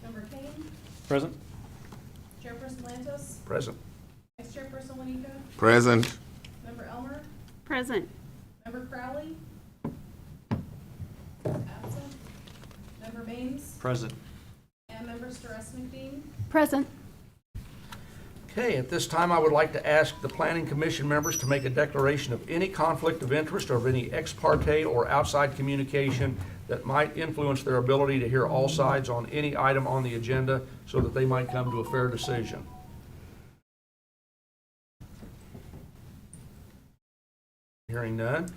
Member Kane, Present. Chairperson Lantos, Present. Vice Chairperson Wanika, Present. Member Elmer, Present. Member Crowley, absent, Member Baines, Present. and Member Steres-McDean. Present. Okay, at this time, I would like to ask the Planning Commission members to make a declaration of any conflict of interest or of any ex parte or outside communication that might influence their ability to hear all sides on any item on the agenda so that they might come to a fair decision. Hearing none.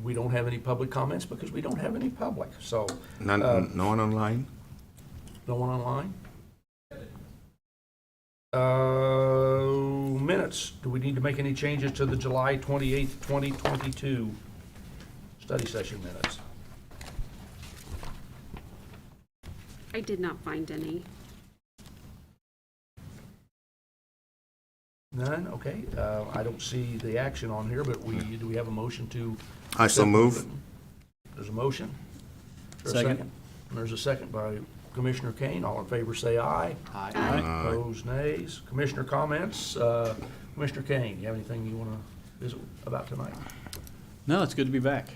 We don't have any public comments because we don't have any public. So, None, no one online? no one online? Minutes. Do we need to make any changes to the July 28th, 2022 study session minutes? I did not find any. None? Okay. I don't see the action on here, but do we have a motion to? I so move. There's a motion? Is there a Second. And there's a second by Commissioner Kane. All in favor say aye. Aye. Aye. Opposed, nays. Commissioner comments. Commissioner Kane, you have anything you want to visit about tonight? No, it's good to be back.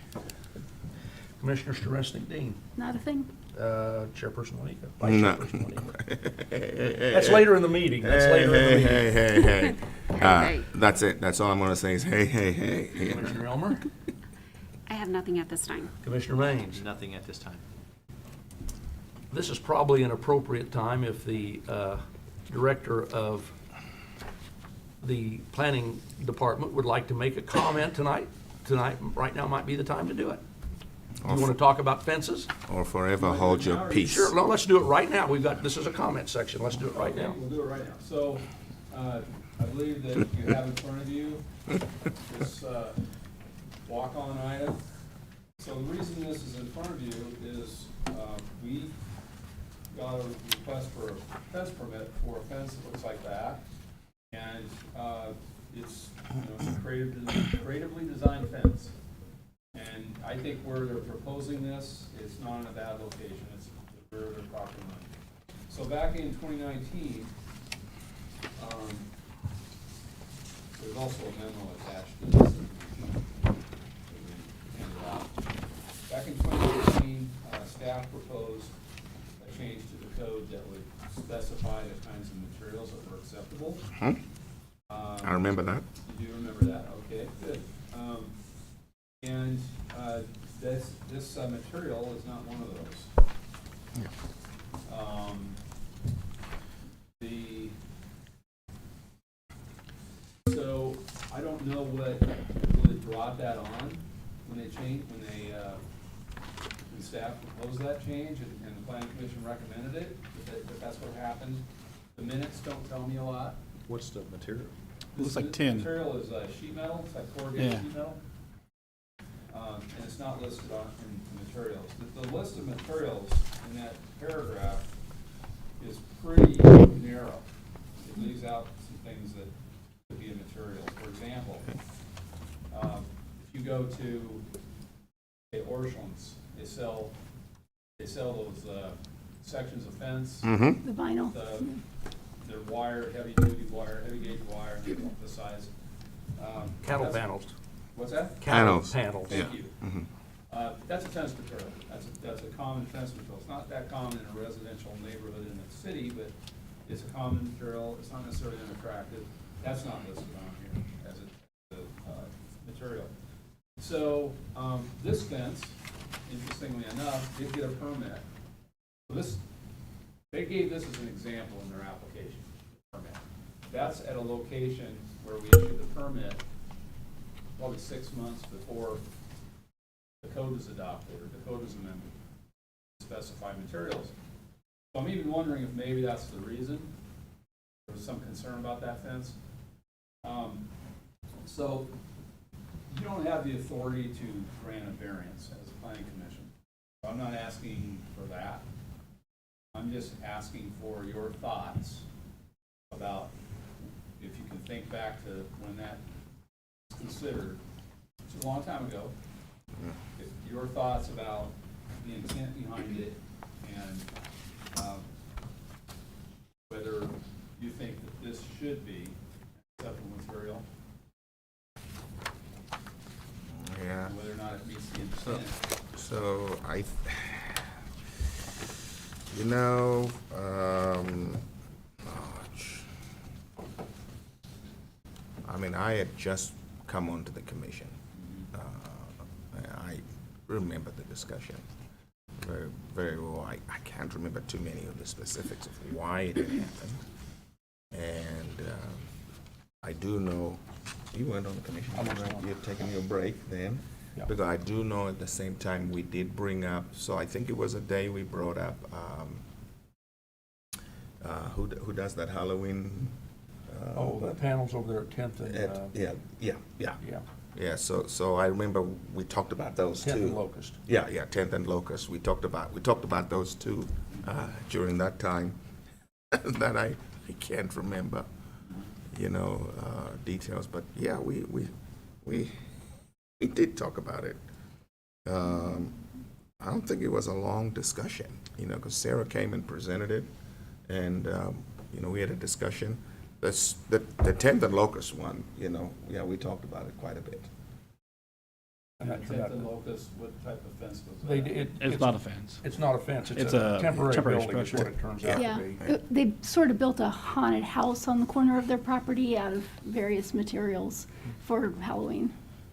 Commissioner Steres-McDean, Not a thing. Chairperson Wanika. Vice No. Chairperson Wanika. That's later in the meeting. That's later in the meeting. Hey. Hey. That's it. That's all I'm gonna say is hey. Commissioner Elmer, I have nothing at this time. Commissioner Maines. Nothing at this time. This is probably an appropriate time if the director of the planning department would like to make a comment tonight. Right now might be the time to do it. You want to talk about fences? Or forever hold your peace. Sure, no, let's do it right now. This is a comment section. Let's do it right Okay, now. we'll do it right now. So, I believe that you have in front of you this walk-on item. So the reason this is in front of you is we got a request for a fence permit for a fence that looks like that. And it's, it's a creatively designed fence. And I think where they're proposing this, it's not in a bad location. It's the rear of their property line. So back in 2019, there's also a memo attached to this. that we handed out. Back in 2019, staff proposed a change to the code that would specify the kinds of materials that were acceptable. I remember that. You do remember that? Okay, good. And this material is not one of those. So I don't know what really brought that on when staff proposed that change and the planning commission recommended it, if that's what happened. The minutes don't tell me a lot. What's the material? It This looks like tin. material is sheet metal, it's like corrugated Yeah. sheet metal. And it's not listed in materials. The list of materials in that paragraph is pretty narrow. It leaves out some things that could be a material. For example, if you go to, say, Orscheln's, they sell those sections of fence, Mm-hmm. The vinyl. they're wire, heavy gauge wire, the size. Cattle That's- panels. What's that? Cattle Panels. panels. Yeah. Thank you. Mhm. That's a fence material. That's a common fence material. It's not that common in a residential neighborhood in the city, but it's a common material. It's not necessarily unattractive. That's not listed on here as a material. So this fence, interestingly enough, did get a permit. They gave this as an example in their application permit. That's at a location where we issued the permit probably 6 months before the code is adopted or the code is amended to specify materials. So I'm even wondering if maybe that's the reason. There was some concern about that fence. So you don't have the authority to grant a variance as a planning commission. So I'm not asking for that. I'm just asking for your thoughts about, if you can think back to when that was considered, it's a long time ago, if your thoughts about the intent behind it and should be acceptable material, Yeah. and whether or not it meets the intent. So you know, I mean, I had just come onto the commission. I remember the discussion very, very well. I can't remember too many of the specifics of why it had happened. And I do know, you weren't on the commission. I wasn't on. You're taking your break then? Yeah. Because I do know at the same time we did bring up, so I think it was a day we brought up, who does that Halloween? Oh, the panels over there at 10th and, Yeah, so I remember we talked about those 10th two. and Locust. Yeah, 10th and Locust. We talked about those two during that time that I can't remember, details. But yeah, we did talk about it. I don't think it was a long discussion, because Sarah came and presented it, and we had a discussion. The 10th and Locust one, we talked about it quite a bit. And I And forgot Tenth and that. Locust, what type of fence was They, that? It's not a fence. It's not a fence, It's it's a a temporary temporary building is what structure. it turns out Yeah, to be. they sort of built a haunted house on the corner of their property out of various materials for Halloween.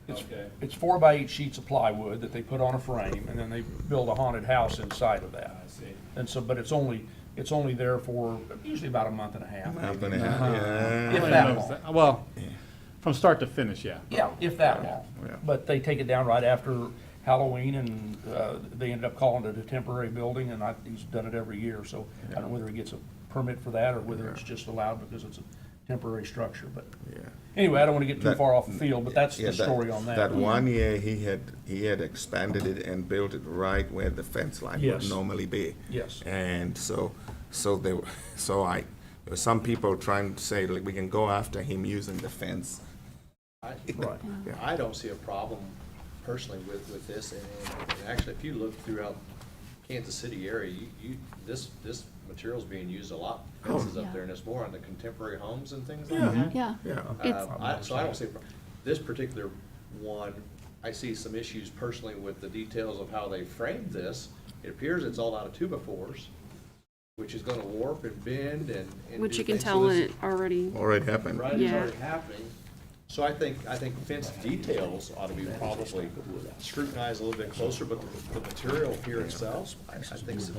Okay. It's 4 by 8 sheets of plywood that they put on a frame, and then they build a haunted house inside of that. I see. And so, but it's only there for usually about a month and a half. Month and maybe. a half, yeah. If Nobody that knows long. that. Well, from start to finish, yeah. Yeah, if that long. Yeah. But they take it down right after Halloween, and they ended up calling it a temporary building, and he's done it every year, so I don't know whether he gets a permit for that, or whether it's just allowed because it's a temporary structure, but Yeah. anyway, I don't want to get too That- far off the field, but that's Yeah, the story on that. That one year, he had expanded it and built it right where the fence line Yes. would normally be. Yes. And there were some people trying to say, like, we can go after him using the fence. Right. Yeah. I don't see a problem personally with this, and actually, if you look throughout Kansas City area, this material's being used a lot, fences up there, and it's more on the contemporary homes and things like that. Yeah. Yeah. So I don't see, this particular one, I see some issues personally with the details of how they framed this. It appears it's all out of 2x4s, which is gonna warp and bend and Which do you can things. So tell this- it already. Already happened. Right, it's Yeah. already happening. So I think fence details ought to be probably scrutinized a little bit closer, but the material here itself, I think is,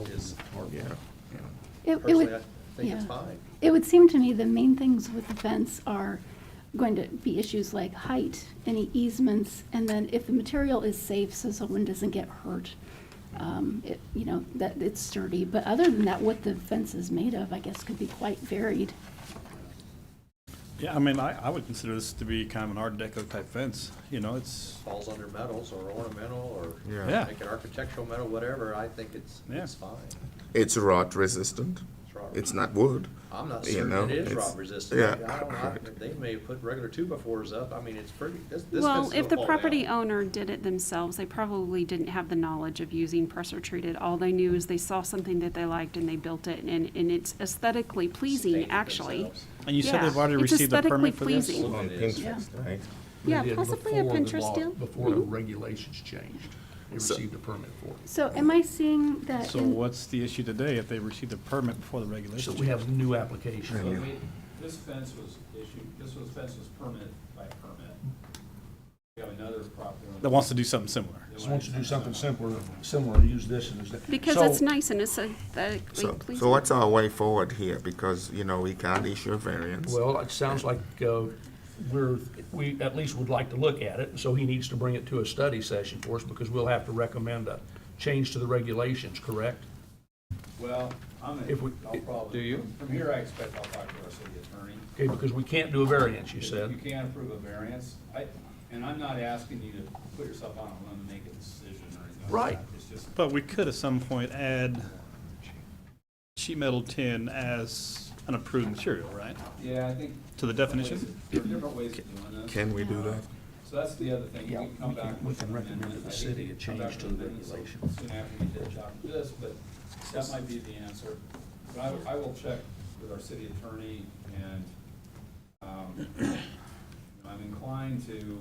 Yeah. It personally, would, I think it's yeah. fine. It would seem to me the main things with the fence are going to be issues like height, any easements, and then if the material is safe so someone doesn't get hurt, that it's sturdy. But other than that, what the fence is made of, I guess, could be quite varied. Yeah, I mean, I would consider this to be kind of an Art Deco type fence. It's, Falls under metals or ornamental or Yeah. make it architectural metal, whatever, I think it's Yeah. fine. It's rot resistant. It's rot- It's not wood. I'm not you certain know, it is it's- rot resistant. yeah. I don't know, they may have put regular 2x4s up, I mean, it's pretty, this fence Well, is if gonna the fall property down. owner did it themselves, they probably didn't have the knowledge of using pressure treated. All they knew is they saw something that they liked and they built it, and it's aesthetically pleasing, Stained actually. themselves. and you said Yeah, they've already it's received a aesthetically permit for this? pleasing. On It is. Pinterest, right? Yeah, They did possibly a before the Pinterest law- deal. Before the Mhm. regulations changed, they So- received a permit for it. So am I seeing that So in, what's the issue today if they received a permit before the So regulations? we have a new application. So this fence was fence was permit by permit. We have another property owner. That wants to do something similar? Just wants to do something similar, use this and use that. Because So- it's nice and aesthetically So pleasing. what's our way forward here? Because, we can't issue a variance. Well, it sounds like we at least would like to look at it, so he needs to bring it to a study session for us, because we'll have to recommend a change to the regulations, correct? Well, I'll probably. Do you? From here, I expect I'll talk to our city attorney. Okay, because we can't do a variance, you You said. can't approve a variance, and I'm not asking you to put yourself on a limb and make a decision or anything like Right. that. It's just, But we could at some point add sheet metal tin as an approved material, right? yeah, I think. To the definition? There are different ways of doing this. Can we do that? So that's the other thing, Yeah, we can come we can- back. we with can an recommend to amendment. the I hate city a come back change to with the amendments regulations. Soon after we did chapter this, but that might be the answer. But I will check with our city attorney and I'm inclined to,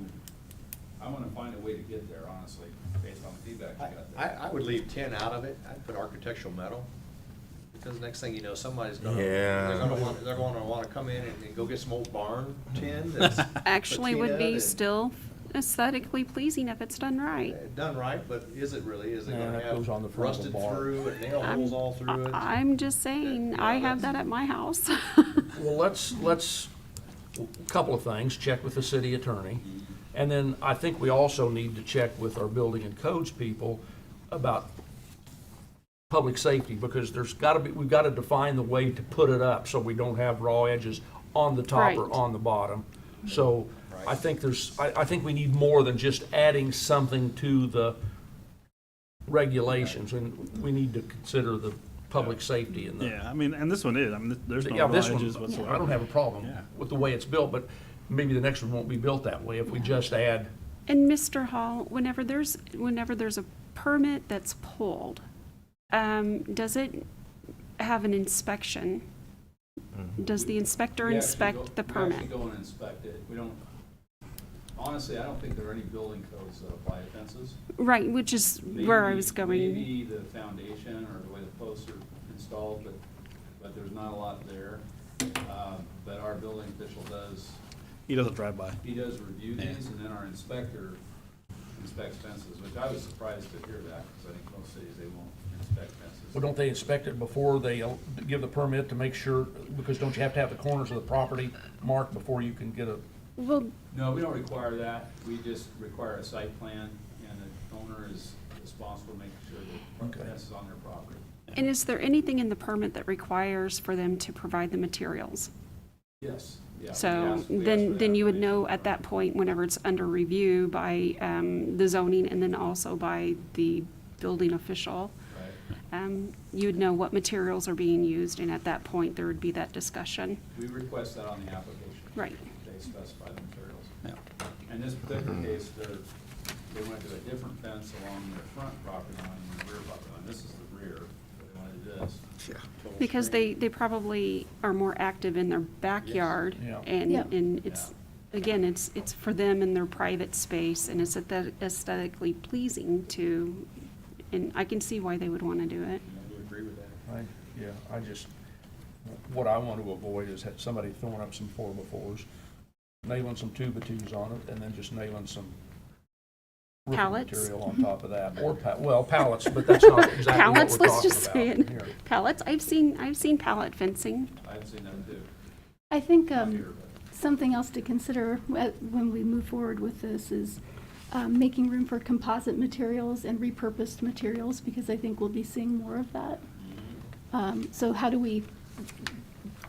I want to find a way to get there, honestly, based on the feedback you got there. I would leave 10 out of it. I'd put architectural metal. Because next thing you know, somebody's gonna, Yeah. they're gonna wanna come in and go get some old barn tin that's Actually would patinaed be and still aesthetically pleasing if it's done right. done right, but is it really? Is it Yeah, gonna that goes on the have front of the rusted barn. through and nail holes all through it? I'm just saying, Yeah, I have that's- that at my house. Well, let's, a couple of things, check with the city attorney. And then I think we also need to check with our building and codes people about public safety, because there's gotta be, we've gotta define the way to put it up so we don't have raw edges on the top or Right. on the bottom. So I think I think we need more than just adding something to the regulations, and we need to consider the public safety and the. Yeah, I mean, and this one is, I mean, there's no Yeah, raw this one, edges whatsoever. I don't have a problem Yeah. with the way it's built, but maybe the next one won't be built that way if we just add. And Mr. Hall, whenever there's a permit that's pulled, does it have an inspection? Does the inspector We actually inspect go- the We actually permit? go and inspect it. We don't, honestly, I don't think there are any building codes that apply to fences. Right, which is where I was going. Maybe the foundation or the way the posts are installed, but there's not a lot there. But our building official does, He doesn't drive by. he does review Yeah. these, and then our inspector inspects fences, which I was surprised to hear that, because I think most cities, they won't inspect fences. Well, don't they inspect it before they give the permit to make sure, because don't you have to have the corners of the property marked before you can get a, Well, No, we don't require that. We just require a site plan, and the owner is responsible for making sure that the Okay. fence is on their property. and is there anything in the permit that requires for them to provide the materials? Yes, yeah. So we ask for then that you would know information at that upfront. point, whenever it's under review by the zoning and then also by the building official, Right. you would know what materials are being used, and at that point, there would be that discussion. We request that on the application. Right. They specify the materials. Yeah. In this particular case, they went to a different fence along their front property line and the rear property line. This is the rear, but they wanted this. Yeah. Total Because screen. they probably are more active in their backyard, Yeah. and, Yeah. and it's, again, it's for them in their private space, and it's aesthetically pleasing to, and I can see why they would want to do it. I would agree with that. I just, what I want to avoid is somebody throwing up some 4x4s, nailing some 2x2s on it, and then just nailing some roofing Pallets? material on top of that, or pallets, but that's not exactly what Pallets, we're let's talking just about say it. here. Pallets, I've seen pallet fencing. I've seen them too. I think Not here, but- something else to consider when we move forward with this is making room for composite materials and repurposed materials, because I think we'll be seeing more of that. So how do we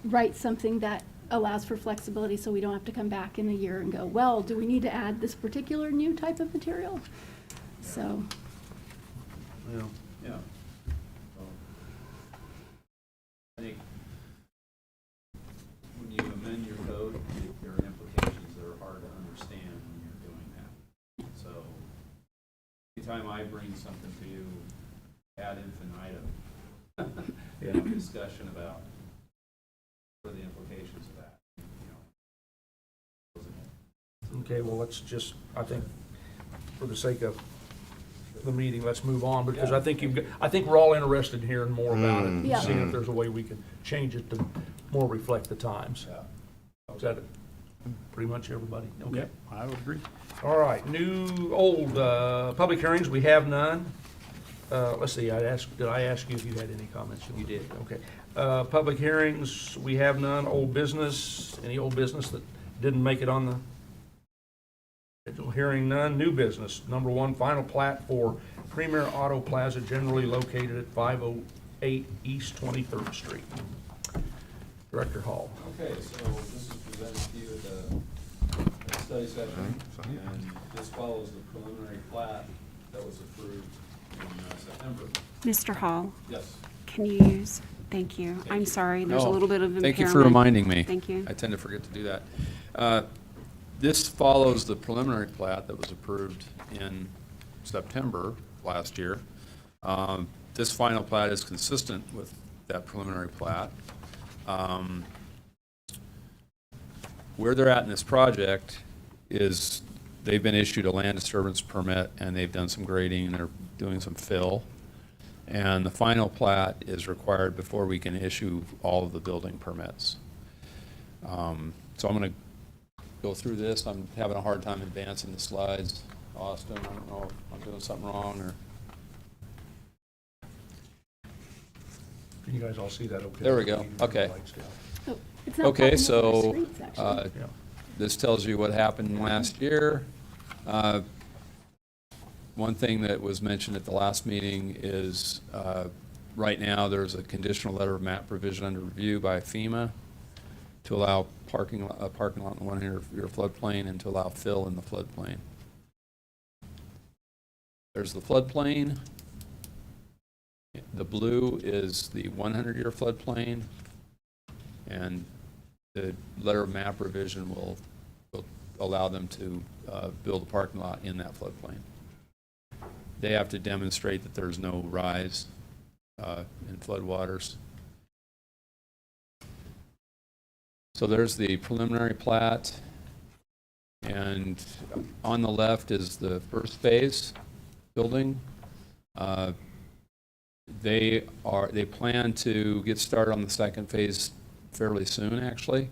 write something that allows for flexibility so we don't have to come back in a year and go, well, do we need to add this particular new type of material? So, Yeah. Yeah. So, I think when you amend your code, there are implications that are hard to understand when you're doing that. So anytime I bring something to you ad infinitum, Yeah. discussion about what are the implications of that, Okay, well, let's just, I think, for the sake of the meeting, let's move on, because I think I think we're all interested in hearing more about it, Yeah. seeing if there's a way we can change it to more reflect the times. Yeah. Is that pretty much everybody? Okay. Yep, I would agree. All right, old, public hearings, we have none. Let's see, did I ask you if you had any comments? You did. Okay. Public hearings, we have none. Old business, any old business that didn't make it on the schedule? Hearing none. New business, number one, final plat for Premier Auto Plaza, generally located at 508 East 23rd Street. Director Hall. Okay, so this is presented to you at the study session, and this follows the preliminary plat that was approved in September. Mr. Hall, Yes. can you use, thank you. Thank I'm you. sorry, there's a No, little bit of impairment. Thank you for reminding me. Thank you. I tend to forget to do that. This follows the preliminary plat that was approved in September last year. This final plat is consistent with that preliminary plat. where they're at in this project is they've been issued a land disturbance permit and they've done some grading and they're doing some fill. And the final plat is required before we can issue all of the building permits. So I'm going to go through this. I'm having a hard time advancing the slides. Austin, I don't know if I'm doing something wrong or. Can you guys all see that okay? There we go. Okay. Lights down. Oh, it's not Okay, popping up on our so screens, actually. Yeah. this tells you what happened last year. One thing that was mentioned at the last meeting is right now there's a conditional letter of map provision under review by FEMA to allow a parking lot in the 100-year floodplain and to allow fill in the floodplain. There's the floodplain. The blue is the 100-year floodplain, and the letter of map revision will allow them to build a parking lot in that floodplain. They have to demonstrate that there's no rise in floodwaters. So there's the preliminary plat, and on the left is the first phase building. They plan to get started on the second phase fairly soon, actually.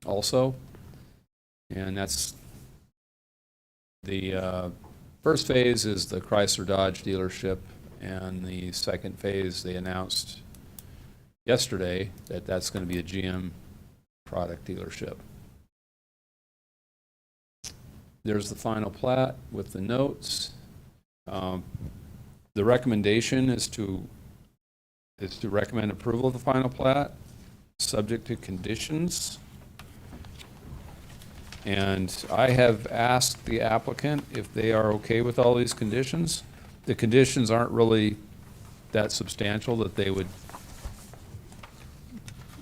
Also, and that's the first phase is the Chrysler Dodge dealership, and the second phase they announced yesterday that that's going to be a GM product dealership. There's the final plat with the notes. The recommendation is to recommend approval of the final plat, subject to conditions. And I have asked the applicant if they are okay with all these conditions. The conditions aren't really that substantial that they would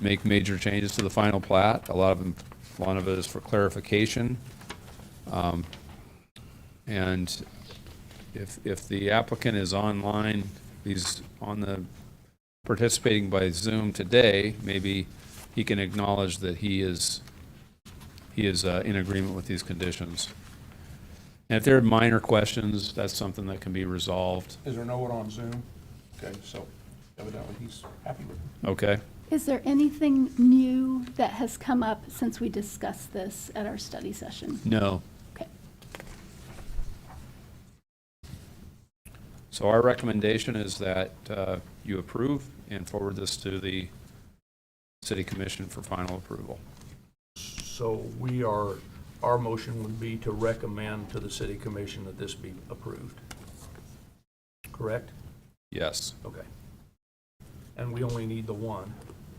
make major changes to the final plat. A lot of it is for clarification. And if the applicant is online, he's participating by Zoom today, maybe he can acknowledge that he is in agreement with these conditions. And if there are minor questions, that's something that can be resolved. Is there no one on Zoom? Okay, so evidently he's happy with it. Okay. Is there anything new that has come up since we discussed this at our study session? No. Okay. So our recommendation is that you approve and forward this to the City Commission for final approval. So our motion would be to recommend to the city commission that this be approved. Correct? Yes. Okay. And we only need the one.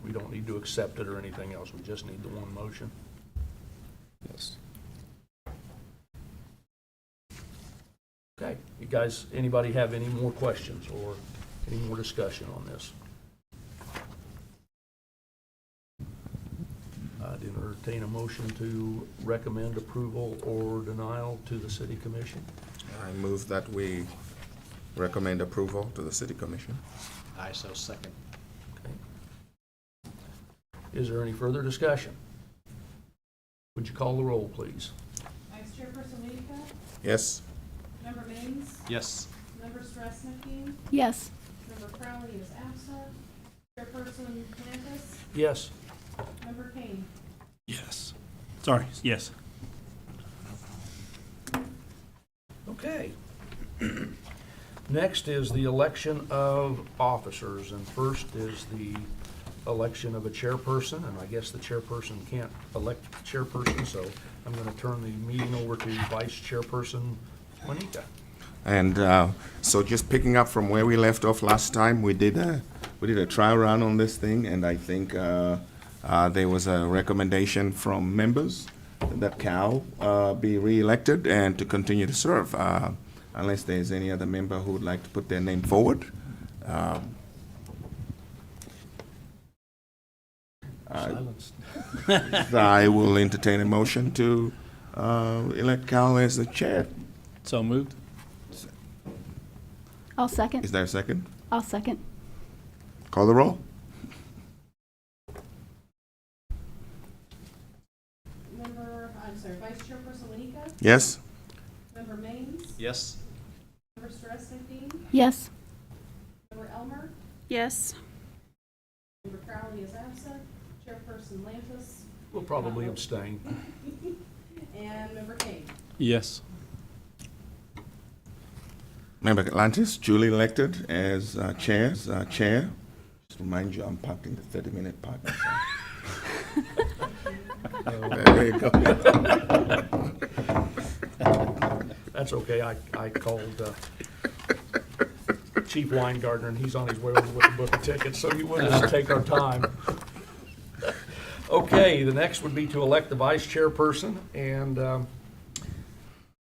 We don't need to accept it or anything else. We just need the one motion. Yes. Okay. You guys, anybody have any more questions or any more discussion on this? I'd entertain a motion to recommend approval or denial to the city commission. I move that we recommend approval to the city commission. I so second. Okay. Is there any further discussion? Would you call the roll, please? Vice Chairperson Ladeka? Yes? Member Baines? Yes. Member Strassnicki? Yes. Member Crowley is absent. Chairperson Cantus? Yes. Member Kane? Yes. Sorry, yes. Okay. Next is the election of officers, and first is the election of a chairperson, and I guess the chairperson can't elect the chairperson, so I'm going to turn the meeting over to Vice Chairperson Juanita. And so just picking up from where we left off last time, we did a trial run on this thing, and I think there was a recommendation from members that Cal be re-elected and to continue to serve, unless there's any other member who would like to put their name forward. Silence. I will entertain a motion to elect Cal as the chair. So moved? I'll second. Is there a second? I'll second. Call the roll. Yes? Member Maines? Yes. Member Streisand Dean? Yes. Member Elmer? Yes. Member Crowley is absent. Chairperson Lantis? We'll probably abstain. And Member King? Yes. Member Atlantis, duly elected as chair. Just remind you, I'm parked in the 30-minute parking zone. There you go. That's okay. I called Chief Weingartner, and he's on his way over with the book of tickets, so you wouldn't just take our time. Okay, the next would be to elect the vice chairperson, and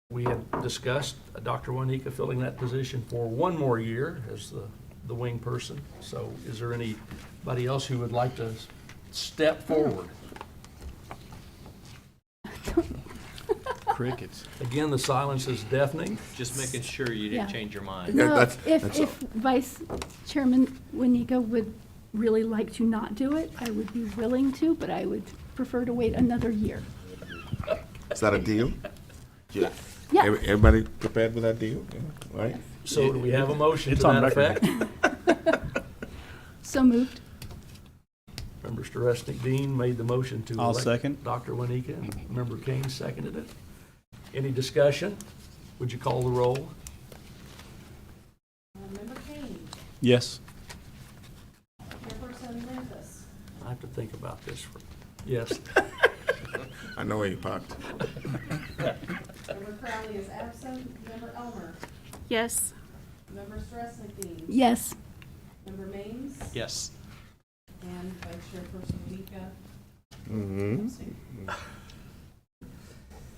we had discussed Dr. Juanita filling that position for one more year as the wing person. So is there anybody else who would like to step forward? Crickets. Again, the silence is deafening. Just making sure you Yeah. didn't change your mind. Yeah, No, that's if all. Vice Chairman Winika would really like to not do it, I would be willing to, but I would prefer to wait another year. Is that a deal? Yeah. Yeah. Everybody prepared with that deal? Yeah, right? So do we have a motion It's to on that record. effect? So moved. Member Storesnik Dean made the motion to I'll elect second. Dr. Winika, and Member King seconded it. Any discussion? Would you call the roll? Member King? Yes. Chairperson Lantis? I have to think about this. Yes. I know where you parked. Member Crowley is absent. Member Elmer? Yes. Member Streisand Dean? Yes. Member Maines? Yes. And Vice Chairperson Winika? Mm-hmm.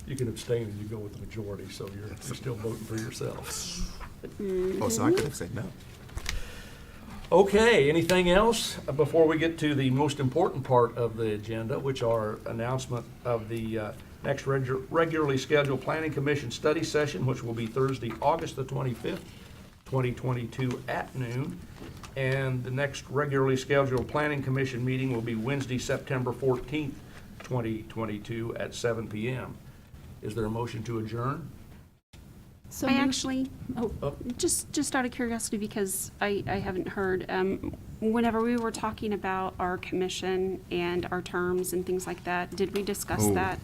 You can abstain and you go with the majority, so you're still voting for yourself. Oh, so I could have said no. Okay, anything else before we get to the most important part of the agenda, which are announcement of the next regularly scheduled Planning Commission study session, which will be Thursday, August the 25th, 2022 at noon. And the next regularly scheduled Planning Commission meeting will be Wednesday, September 14th, 2022 at 7 p.m. Is there a motion to adjourn? So I moved. actually, Oh. just out of curiosity, because I haven't heard, whenever we were talking about our commission and our terms and things like that, did we discuss Oh. that?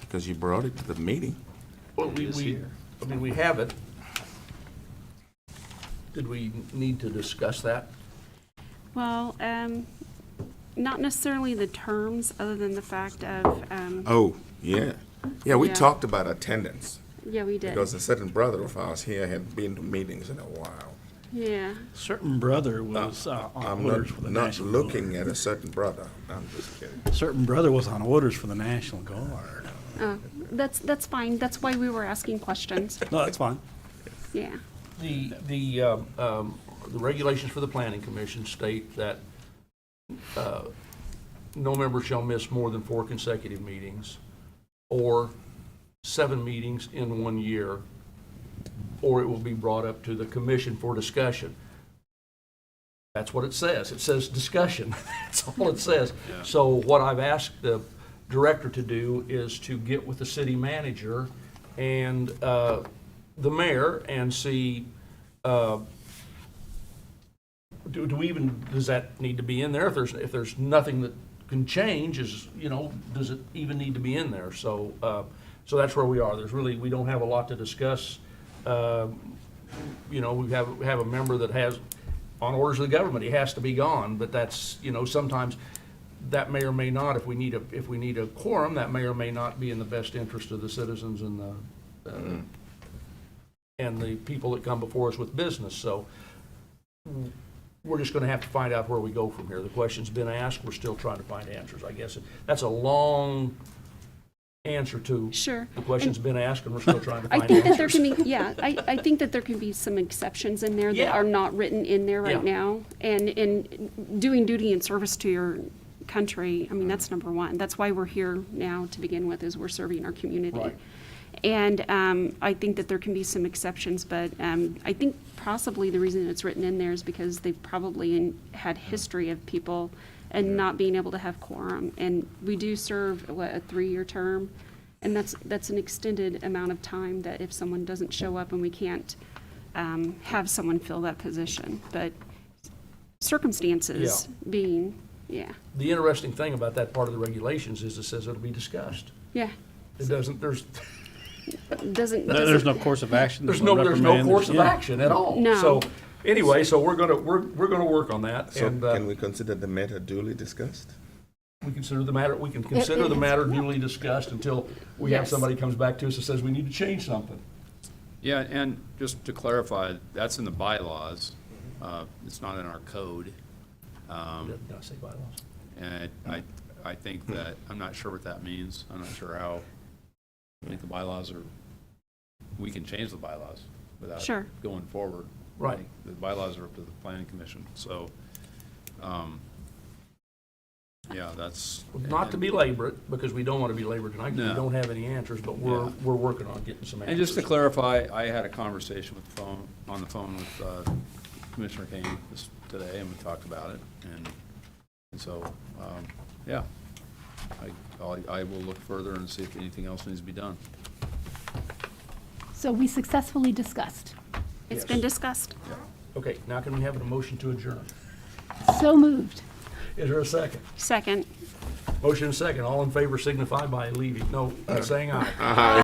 Because you brought it to the meeting. Well, It is here. I mean, we have it. Did we need to discuss that? Well, not necessarily the terms, other than the fact of, Oh, yeah. Yeah, we Yeah. talked about attendance. yeah, we did. Because a certain brother of ours here had been to meetings in a while. Yeah. Certain brother was on I'm orders for the not National looking Guard. at a certain brother. I'm just kidding. Certain brother was on orders for the National Guard. That's fine. That's why we were asking questions. No, that's fine. Yeah. The regulations for the planning commission state that no member shall miss more than 4 consecutive meetings, or 7 meetings in 1 year, or it will be brought up to the commission for discussion. That's what it says. It says discussion. That's all it says. So what I've asked the director to do is to get with the city manager and the mayor and see, do we even, does that need to be in there? If there's nothing that can change, does it even need to be in there? So that's where we are. We don't have a lot to discuss. We have a member that has, on orders of the government, he has to be gone, but that's, sometimes that may or may not, if we need a quorum, that may or may not be in the best interest of the citizens and the people that come before us with business. So we're just going to have to find out where we go from here. The question's been asked. We're still trying to find answers. I guess that's a long answer to Sure. the question's been asked, and we're still trying to I find think that answers. there can be, yeah, I think that there can be some exceptions in there that Yeah. are not written in there right Yeah. now. And in doing duty and service to your country, I mean, that's number one. That's why we're here now to begin with, is we're serving our community. Right. And I think that there can be some exceptions, but I think possibly the reason it's written in there is because they've probably had history of people and not being able to have quorum. And we do serve, what, a 3-year term? And that's an extended amount of time that if someone doesn't show up and we can't have someone fill that position. But circumstances being, yeah. The interesting thing about that part of the regulations is it says it'll be discussed. Yeah. It doesn't, There's no course of action. there's no reprimand, course of yeah. action at all. No. So, anyway, so we're gonna work on that, So and can we consider the matter duly discussed? we can consider the matter duly discussed until we have Yes. somebody comes back to us and says we need to change something. Yeah, and just to clarify, that's in the bylaws. It's not in our code. Did I say bylaws? And I think that, I'm not sure what that means. I'm not sure how, I think the bylaws are, we can change the bylaws without Sure. going forward. Right. I think the bylaws are up to the planning commission, so, yeah, that's. Not to belabor it, because we don't want to belabor it tonight, because we No. don't have any answers, but we're working on getting some answers. And just to clarify, I had a conversation on the phone with Commissioner Kane today, and we talked about it, and so, yeah. I will look further and see if anything else needs to be done. So we successfully discussed. It's Yes. been discussed. Okay, now can we have a motion to adjourn? So moved. Is there a second? Second. Motion and second. All in favor signify by saying aye.